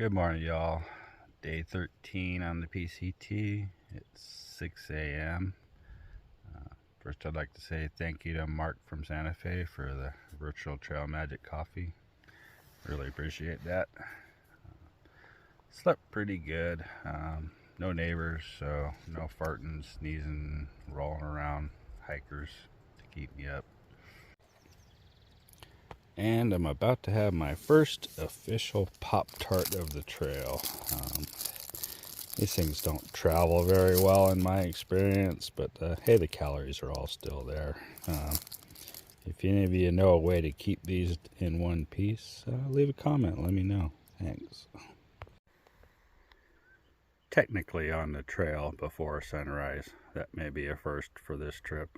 Good morning, y'all. Day 13 on the PCT. It's 6 a.m. First, I'd like to say thank you to Mark from Santa Fe for the virtual Trail Magic coffee. Really appreciate that. Slept pretty good. No neighbors, so no farting, sneezing, rolling around hikers to keep me up. And I'm about to have my first official Pop-Tart of the trail. These things don't travel very well in my experience, but hey, the calories are all still there. If any of you know a way to keep these in one piece, leave a comment, let me know. Thanks. Technically on the trail before sunrise. That may be a first for this trip.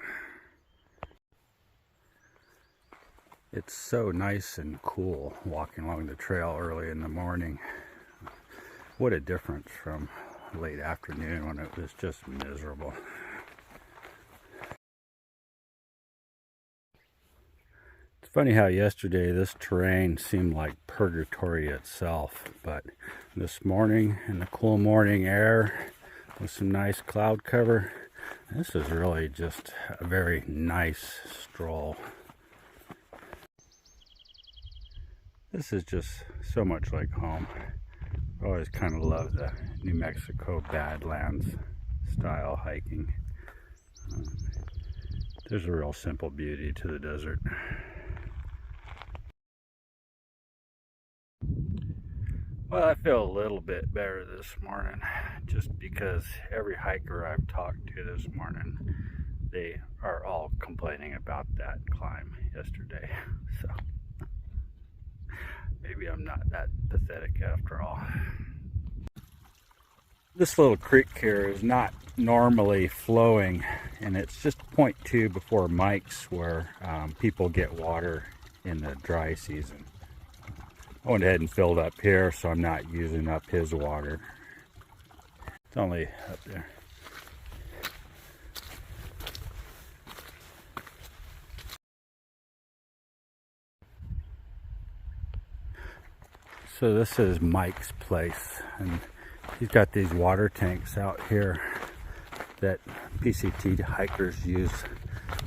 It's so nice and cool walking along the trail early in the morning. What a difference from late afternoon when it was just miserable. It's funny how yesterday this terrain seemed like purgatory itself, but this morning in the cool morning air with some nice cloud cover, this is really just a very nice stroll. This is just so much like home. I always kind of love the New Mexico Badlands style hiking. There's a real simple beauty to the desert. Well, I feel a little bit better this morning just because every hiker I've talked to this morning, they are all complaining about that climb yesterday. So maybe I'm not that pathetic after all. This little creek here is not normally flowing, and it's just 0.2 before Mike's where people get water in the dry season. I went ahead and filled up here so I'm not using up his water. It's only up there. So this is Mike's place, and he's got these water tanks out here that PCT hikers use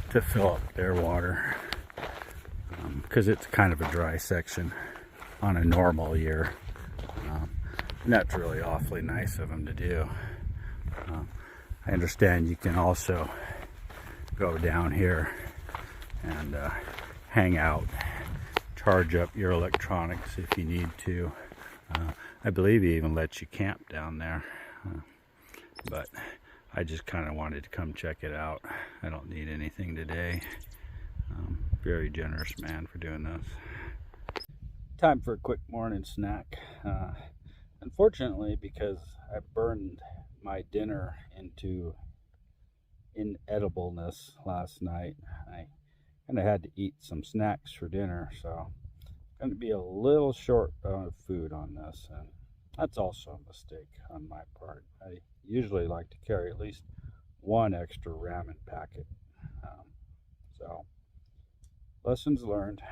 to fill up their water because it's kind of a dry section on a normal year. And that's really awfully nice of him to do. I understand you can also go down here and hang out, charge up your electronics if you need to. I believe he even lets you camp down there, but I just kind of wanted to come check it out. I don't need anything today. Very generous man for doing this. Time for a quick morning snack. Unfortunately, because I burned my dinner into inedibleness last night, I kind of had to eat some snacks for dinner, so going to be a little short of food on this, and that's also a mistake on my part. I usually like to carry at least one extra ramen packet. So lessons learned,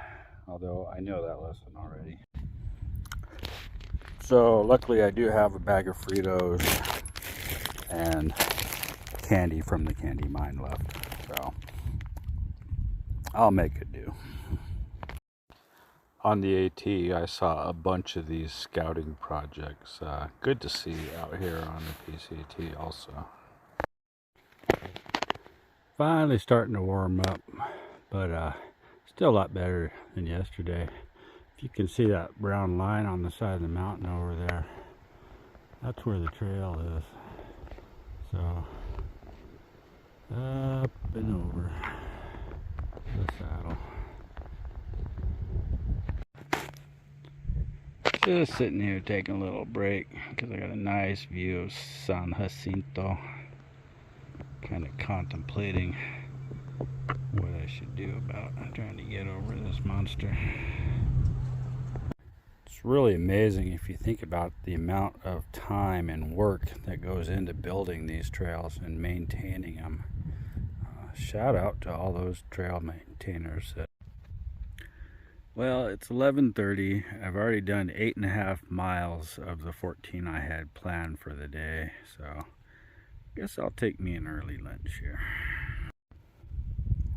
although I know that lesson already. So luckily I do have a bag of Fritos and candy from the candy mine left, so I'll make it do. On the AT, I saw a bunch of these scouting projects. Good to see out here on the PCT also. Finally starting to warm up, but still a lot better than yesterday. If you can see that brown line on the side of the mountain over there, that's where the trail is. So, up and over the saddle. Just sitting here taking a little break because I got a nice view of San Jacinto. Kind of contemplating what I should do about trying to get over this monster. It's really amazing if you think about the amount of time and work that goes into building these trails and maintaining them. Shout out to all those trail maintainers that Well, it's 11:30. I've already done 8.5 miles of the 14 I had planned for the day, so I guess I'll take me an early lunch here.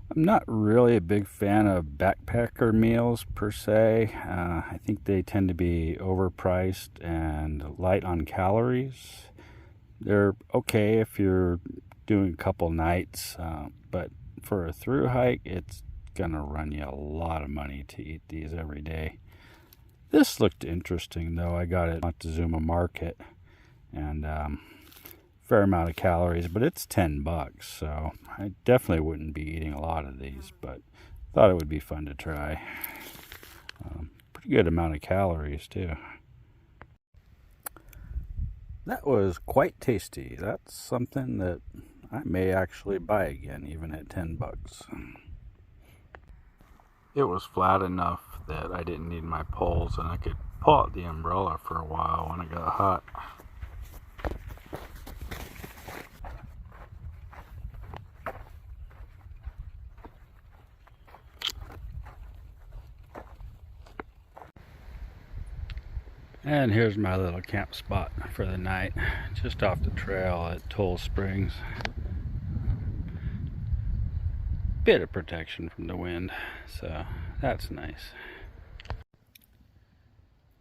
I'm not really a big fan of backpacker meals per se. I think they tend to be overpriced and light on calories. They're okay if you're doing a couple nights, but for a through hike, it's gonna run you a lot of money to eat these every day. This looked interesting though. I got it at Montezuma Market, and fair amount of calories, but it's $10, so I definitely wouldn't be eating a lot of these, but thought it would be fun to try. Pretty good amount of calories too. That was quite tasty. That's something that I may actually buy again, even at $10. It was flat enough that I didn't need my poles, and I could pull out the umbrella for a while when it got hot. And here's my little camp spot for the night, just off the trail at Toll Springs. Bit of protection from the wind, so that's nice.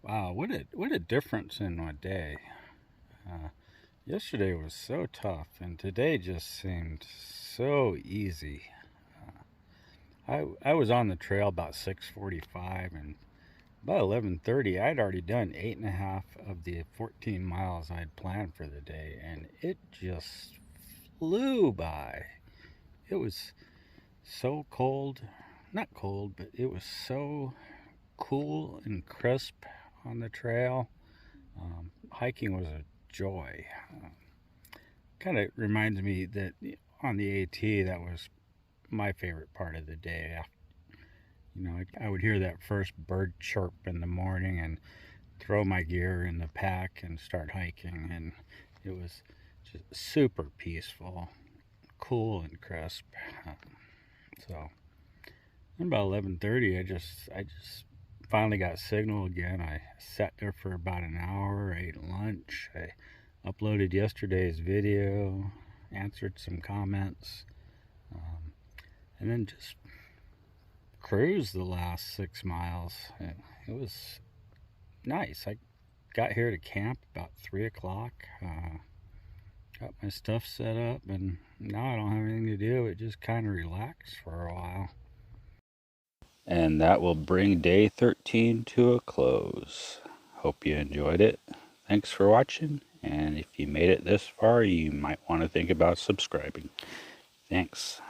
Wow, what a difference in a day. Yesterday was so tough, and today just seemed so easy. I was on the trail about 6:45, and about 11:30, I'd already done 8.5 of the 14 miles I'd planned for the day, and it just flew by. It was so cold, not cold, but it was so cool and crisp on the trail. Hiking was a joy. Kind of reminds me that on the AT, that was my favorite part of the day. You know, I would hear that first bird chirp in the morning and throw my gear in the pack and start hiking, and it was just super peaceful, cool and crisp. So about 11:30, I just finally got signal again. I sat there for about an hour, ate lunch. I uploaded yesterday's video, answered some comments, and then just cruised the last 6 miles. It was nice. I got here to camp about 3 o'clock. Got my stuff set up, and now I don't have anything to do. It just kind of relaxed for a while. And that will bring day 13 to a close. Hope you enjoyed it. Thanks for watching, and if you made it this far, you might want to think about subscribing. Thanks.